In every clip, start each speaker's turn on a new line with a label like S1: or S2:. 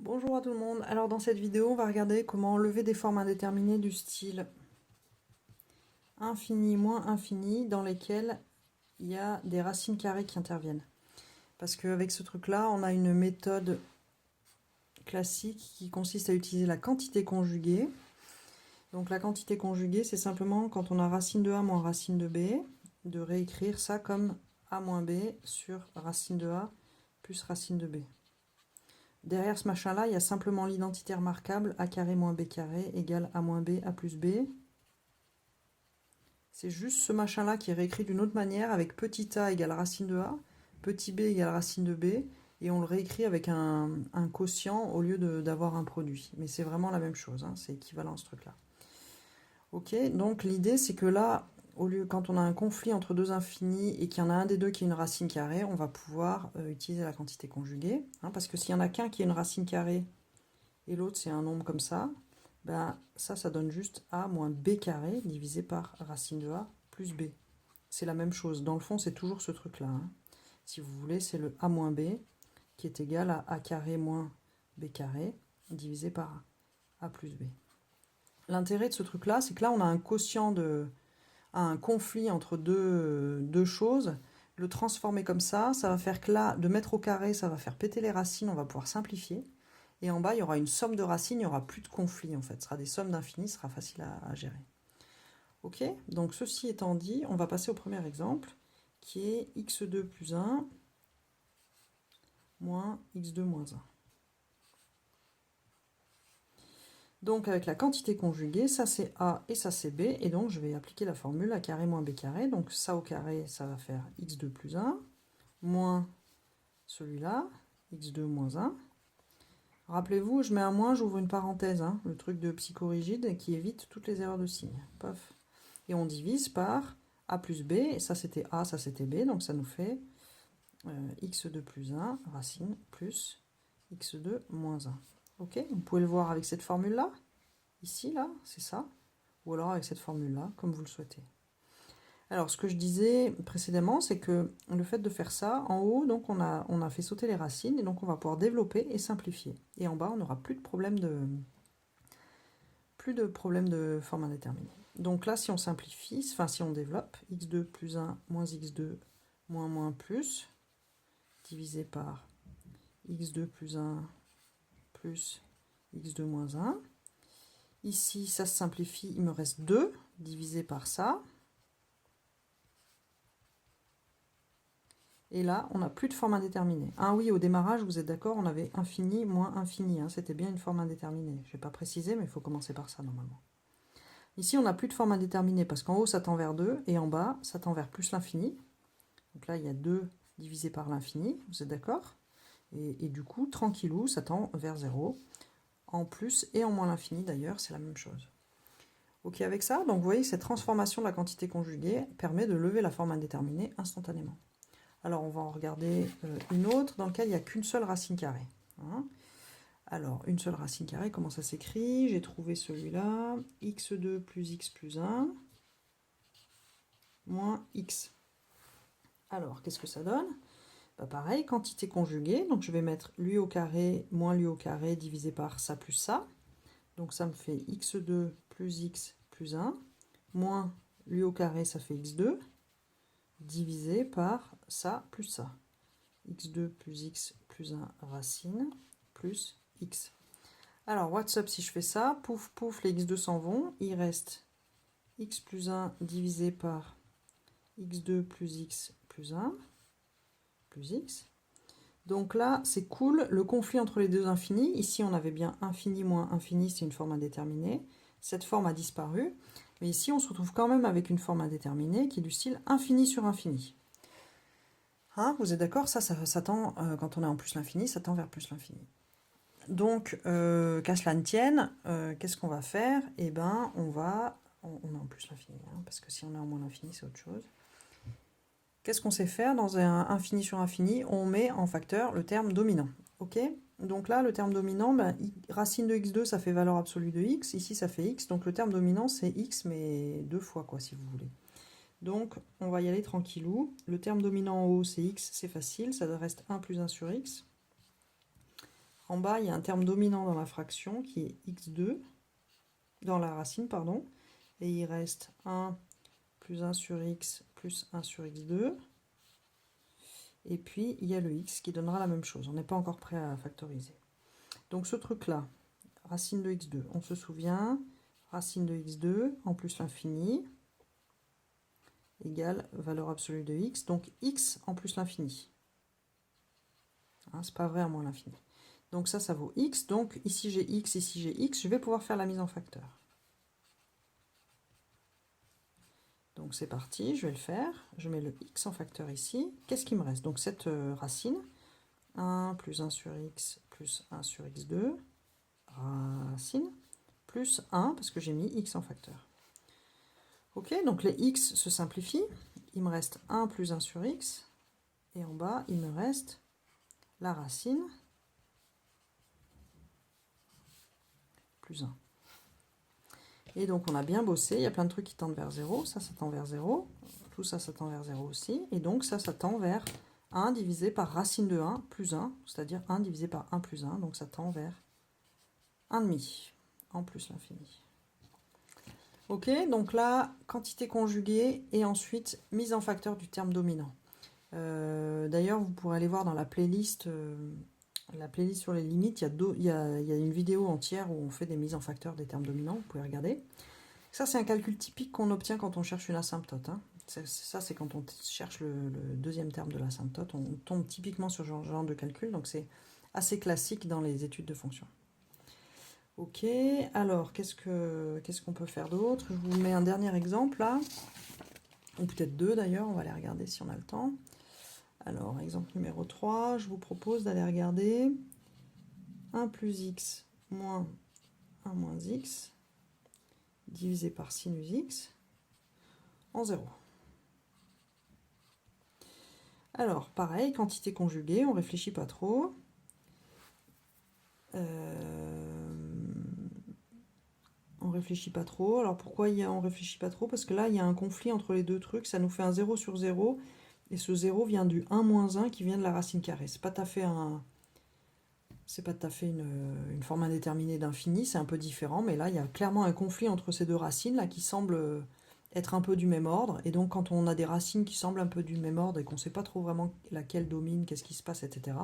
S1: Bonjour à tout le monde. Alors dans cette vidéo, on va regarder comment enlever des formes indéterminées du style infini moins infini dans lesquelles il y a des racines carrées qui interviennent. Parce qu'avec ce truc-là, on a une méthode classique qui consiste à utiliser la quantité conjuguée. Donc la quantité conjuguée, c'est simplement quand on a racine de A moins racine de B, de réécrire ça comme A moins B sur racine de A plus racine de B. Derrière ce machin-là, il y a simplement l'identité remarquable a carré moins b carré égale a moins b, a plus b. C'est juste ce machin-là qui est réécrit d'une autre manière avec petit a égale racine de a, petit b égale racine de b, et on le réécrit avec un quotient au lieu d'avoir un produit. Mais c'est vraiment la même chose, hein, c'est équivalent ce truc-là. Ok, donc l'idée c'est que là, au lieu, quand on a un conflit entre deux infinis et qu'il y en a un des deux qui est une racine carrée, on va pouvoir utiliser la quantité conjuguée. Hein, parce que s'il y en a qu'un qui est une racine carrée et l'autre c'est un nombre comme ça, ben ça donne juste a moins b carré divisé par racine de a plus b. C'est la même chose. Dans le fond, c'est toujours ce truc-là. Hein. Si vous voulez, c'est le a moins b qui est égal à a carré moins b carré divisé par a plus b. L'intérêt de ce truc-là, c'est que là, on a un quotient un conflit entre deux choses. Le transformer comme ça va faire que là, de mettre au carré, ça va faire péter les racines, on va pouvoir simplifier. Et en bas, il y aura une somme de racines, il n'y aura plus de conflit en fait. Ce sera des sommes d'infini, ce sera facile à gérer. Ok, donc ceci étant dit, on va passer au premier exemple, qui est x2 plus 1 moins x2 moins 1. Donc avec la quantité conjuguée, ça c'est A et ça c'est B, et donc je vais appliquer la formule A carré moins B carré, donc ça au carré, ça va faire x2 plus 1, moins celui-là, x2 moins 1. Rappelez-vous, je mets un moins, j'ouvre une parenthèse, hein, le truc de psychorigide qui évite toutes les erreurs de signe. Paf. Et on divise par A plus B, et ça c'était A, ça c'était B, donc ça nous fait x2 plus 1, racine, plus x2 moins 1. Ok, vous pouvez le voir avec cette formule-là, ici, là, c'est ça, ou alors avec cette formule-là, comme vous le souhaitez. Alors, ce que je disais précédemment, c'est que le fait de faire ça, en haut, donc on a fait sauter les racines, et donc on va pouvoir développer et simplifier. Et en bas, on n'aura plus de problème de forme indéterminée. Donc là, si on simplifie, enfin si on développe, x2 plus 1 moins x2 moins moins plus, divisé par x2 plus 1 plus x2 moins 1. Ici, ça se simplifie, il me reste 2 divisé par ça. Et là, on n'a plus de forme indéterminée. Ah oui, au démarrage, vous êtes d'accord, on avait infini moins infini. Hein, c'était bien une forme indéterminée. Je n'ai pas précisé, mais il faut commencer par ça normalement. Ici, on n'a plus de forme indéterminée parce qu'en haut, ça tend vers 2 et en bas, ça tend vers plus l'infini. Donc là, il y a 2 divisé par l'infini, vous êtes d'accord, et du coup, tranquillou, ça tend vers 0. En plus et en moins l'infini, d'ailleurs, c'est la même chose. Ok avec ça, donc vous voyez, cette transformation de la quantité conjuguée permet de lever la forme indéterminée instantanément. Alors, on va en regarder une autre dans laquelle il n'y a qu'une seule racine carrée. Hein. Alors, une seule racine carrée, comment ça s'écrit? J'ai trouvé celui-là, x2 plus x plus 1, moins x. Alors, qu'est-ce que ça donne? Bah pareil, quantité conjuguée, donc je vais mettre lui au carré moins lui au carré divisé par ça plus ça. Donc ça me fait x2 plus x plus 1, moins lui au carré, ça fait x2, divisé par ça plus ça. x2 plus x plus 1 racine, plus x. Alors, what's up si je fais ça? Pouf, pouf, les x2 s'en vont. Il reste x plus 1 divisé par x2 plus x plus 1, plus x. Donc là, c'est cool, le conflit entre les deux infinis. Ici, on avait bien infini moins infini, c'est une forme indéterminée. Cette forme a disparu. Mais ici, on se retrouve quand même avec une forme indéterminée qui est du style infini sur infini. Hein, vous êtes d'accord? Ça tend, quand on est en plus l'infini, ça tend vers plus l'infini. Donc, qu'à cela ne tienne, qu'est-ce qu'on va faire? Eh bien, on est en plus l'infini, hein, parce que si on est en moins l'infini, c'est autre chose. Qu'est-ce qu'on sait faire dans un infini sur infini? On met en facteur le terme dominant. Ok? Donc là, le terme dominant, ben, racine de x2, ça fait valeur absolue de x. Ici, ça fait x. Donc le terme dominant, c'est x, mais 2 fois, quoi, si vous voulez. Donc, on va y aller tranquillou. Le terme dominant en haut, c'est x, c'est facile. Ça reste 1 plus 1 sur x. En bas, il y a un terme dominant dans la fraction qui est x2, dans la racine, pardon. Et il reste 1 plus 1 sur x plus 1 sur x2. Et puis, il y a le x qui donnera la même chose. On n'est pas encore prêt à factoriser. Donc, ce truc-là, racine de x2, on se souvient, racine de x2 en plus l'infini égale valeur absolue de x. Donc, x en plus l'infini. Hein, c'est pas vrai à moins l'infini. Donc, ça vaut x. Donc, ici j'ai x, ici j'ai x. Je vais pouvoir faire la mise en facteur. Donc c'est parti, je vais le faire. Je mets le x en facteur ici. Qu'est-ce qui me reste? Donc cette racine, 1 plus 1 sur x plus 1 sur x2, racine, plus 1 parce que j'ai mis x en facteur. Ok, donc les x se simplifient. Il me reste 1 plus 1 sur x. Et en bas, il me reste la racine plus 1. Et donc on a bien bossé, il y a plein de trucs qui tendent vers 0, ça tend vers 0, tout ça tend vers 0 aussi, et donc ça tend vers 1 divisé par racine de 1 plus 1, c'est-à-dire 1 divisé par 1 plus 1, donc ça tend vers 1,5 en plus l'infini. Ok, donc là, quantité conjuguée et ensuite mise en facteur du terme dominant. D'ailleurs, vous pourrez aller voir dans la playlist sur les limites, il y a une vidéo entière où on fait des mises en facteur des termes dominants, vous pouvez regarder. Ça, c'est un calcul typique qu'on obtient quand on cherche une asymptote. Hein. Ça, c'est quand on cherche le deuxième terme de l'asymptote. On tombe typiquement sur ce genre de calcul, donc c'est assez classique dans les études de fonctions. Ok, alors, qu'est-ce qu'on peut faire d'autre? Je vous mets un dernier exemple, là. Ou peut-être deux, d'ailleurs, on va aller regarder si on a le temps. Alors, exemple numéro 3, je vous propose d'aller regarder 1 plus x moins 1 moins x divisé par sinus x en 0. Alors, pareil, quantité conjuguée, on ne réfléchit pas trop. On réfléchit pas trop. Alors, pourquoi on réfléchit pas trop? Parce que là, il y a un conflit entre les deux trucs. Ça nous fait un 0 sur 0. Et ce 0 vient du 1 moins 1 qui vient de la racine carrée. C'est pas tout à fait une forme indéterminée d'infini. C'est un peu différent. Mais là, il y a clairement un conflit entre ces deux racines là qui semblent être un peu du même ordre. Et donc, quand on a des racines qui semblent un peu du même ordre et qu'on ne sait pas trop vraiment laquelle domine, qu'est-ce qui se passe, etc.,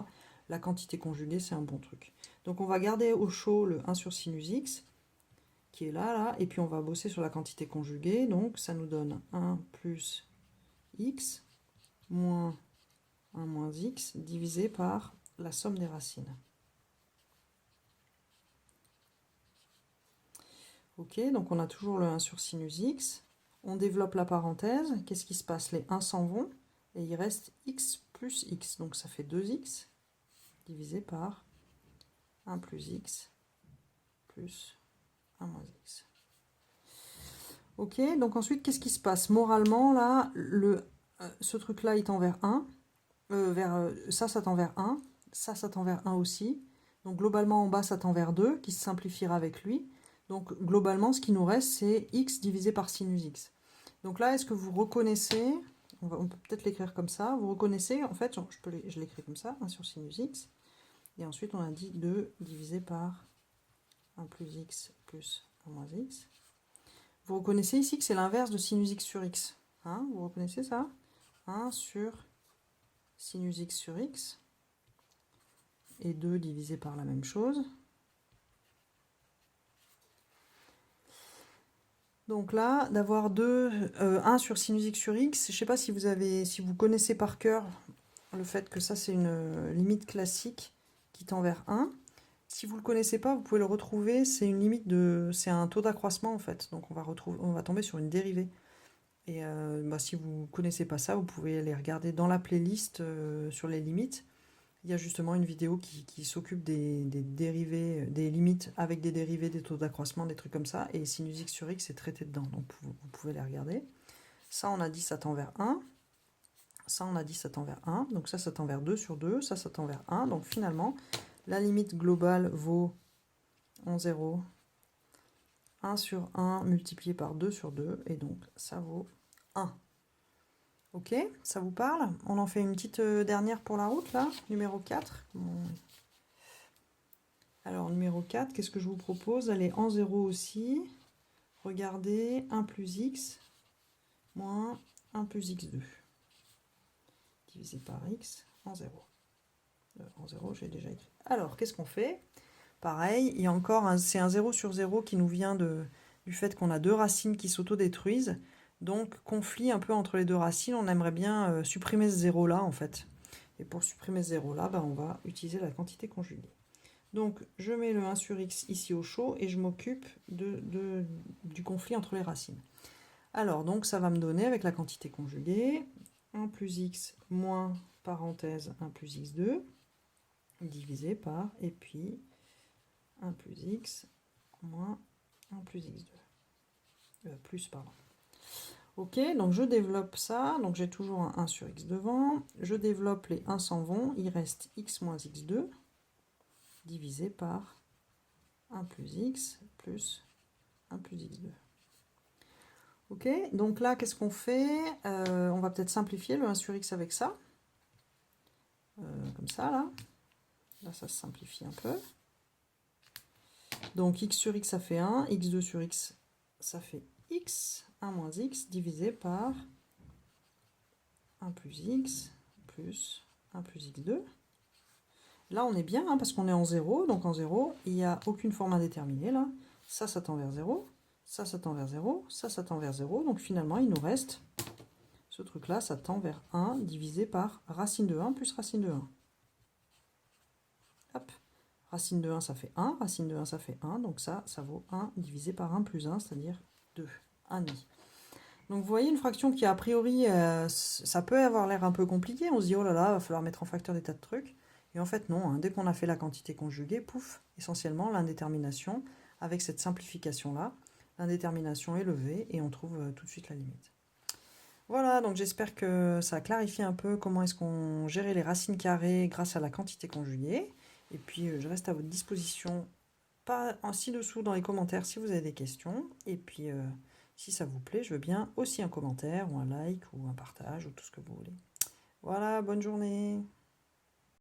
S1: la quantité conjuguée, c'est un bon truc. Donc, on va garder au chaud le 1 sur sinus x, qui est là, et puis on va bosser sur la quantité conjuguée. Donc, ça nous donne 1 plus x moins 1 moins x divisé par la somme des racines. Ok, donc on a toujours le 1 sur sinus x. On développe la parenthèse. Qu'est-ce qui se passe? Les 1 s'en vont et il reste x plus x. Donc ça fait 2x divisé par 1 plus x plus 1 moins x. Ok, donc ensuite, qu'est-ce qui se passe? Moralement, là, ce truc-là, il tend vers 1. Ça tend vers 1. Ça tend vers 1 aussi. Donc globalement, en bas, ça tend vers 2, qui se simplifiera avec lui. Donc globalement, ce qui nous reste, c'est x divisé par sinus x. Donc là, est-ce que vous reconnaissez, on peut peut-être l'écrire comme ça, vous reconnaissez, en fait, je l'écris comme ça, 1 sur sinus x, et ensuite on a dit 2 divisé par 1 plus x plus 1 moins x. Vous reconnaissez ici que c'est l'inverse de sinus x sur x. Hein, vous reconnaissez ça? 1 sur sinus x sur x, et 2 divisé par la même chose. Donc là, d'avoir 1 sur sinus x sur x, je ne sais pas si vous connaissez par cœur le fait que ça c'est une limite classique qui tend vers 1. Si vous ne le connaissez pas, vous pouvez le retrouver, c'est un taux d'accroissement en fait. Donc on va tomber sur une dérivée. Et si vous ne connaissez pas ça, vous pouvez aller regarder dans la playlist sur les limites. Il y a justement une vidéo qui s'occupe des dérivés, des limites avec des dérivés, des taux d'accroissement, des trucs comme ça. Et sinus x sur x est traité dedans, donc vous pouvez les regarder. Ça, on a dit ça tend vers 1. Ça, on a dit ça tend vers 1. Donc ça tend vers 2 sur 2. Ça tend vers 1. Donc finalement, la limite globale vaut en 0 1 sur 1 multiplié par 2 sur 2. Et donc ça vaut 1. Ok, ça vous parle? On en fait une petite dernière pour la route, là, numéro 4. Bon. Alors, numéro 4, qu'est-ce que je vous propose? Elle est en 0 aussi. Regardez, 1 plus x moins 1 plus x2 divisé par x en 0. En 0, j'ai déjà écrit. Alors, qu'est-ce qu'on fait? Pareil, il y a encore c'est un 0 sur 0 qui nous vient du fait qu'on a deux racines qui s'autodétruisent. Donc, conflit un peu entre les deux racines. On aimerait bien supprimer ce 0-là, en fait. Et pour supprimer ce 0-là, on va utiliser la quantité conjuguée. Donc, je mets le 1 sur x ici au chaud et je m'occupe du conflit entre les racines. Alors, donc, ça va me donner, avec la quantité conjuguée, 1 plus x moins, parenthèse, 1 plus x2, divisé par, et puis 1 plus x moins 1 plus x2. Plus, pardon. Ok, donc je développe ça, donc j'ai toujours un 1 sur x devant, je développe, les 1 s'en vont, il reste x moins x2, divisé par 1 plus x plus 1 plus x2. Ok, donc là, qu'est-ce qu'on fait? On va peut-être simplifier le 1 sur x avec ça. Comme ça, là. Là, ça se simplifie un peu. Donc, x sur x, ça fait 1. x2 sur x, ça fait x. 1 moins x divisé par 1 plus x plus 1 plus x2. Là, on est bien, hein, parce qu'on est en 0. Donc, en 0, il n'y a aucune forme indéterminée, là. Ça tend vers 0. Ça tend vers 0. Ça tend vers 0. Donc, finalement, il nous reste... Ce truc-là, ça tend vers 1 divisé par racine de 1 plus racine de 1. Hop. Racine de 1, ça fait 1. Racine de 1, ça fait 1. Donc ça vaut 1 divisé par 1 plus 1, c'est-à-dire 2. 1,5. Donc vous voyez une fraction qui, a priori, ça peut avoir l'air un peu compliqué. On se dit, oh là là, il va falloir mettre en facteur des tas de trucs. Et en fait, non. Hein, dès qu'on a fait la quantité conjuguée, pouf, essentiellement, l'indétermination, avec cette simplification-là, l'indétermination est levée et on trouve tout de suite la limite. Voilà, donc j'espère que ça a clarifié un peu comment est-ce qu'on gérait les racines carrées grâce à la quantité conjuguée. Et puis, je reste à votre disposition, pas ci-dessous dans les commentaires si vous avez des questions. Et puis, si ça vous plaît, je veux bien aussi un commentaire ou un like ou un partage ou tout ce que vous voulez. Voilà, bonne journée.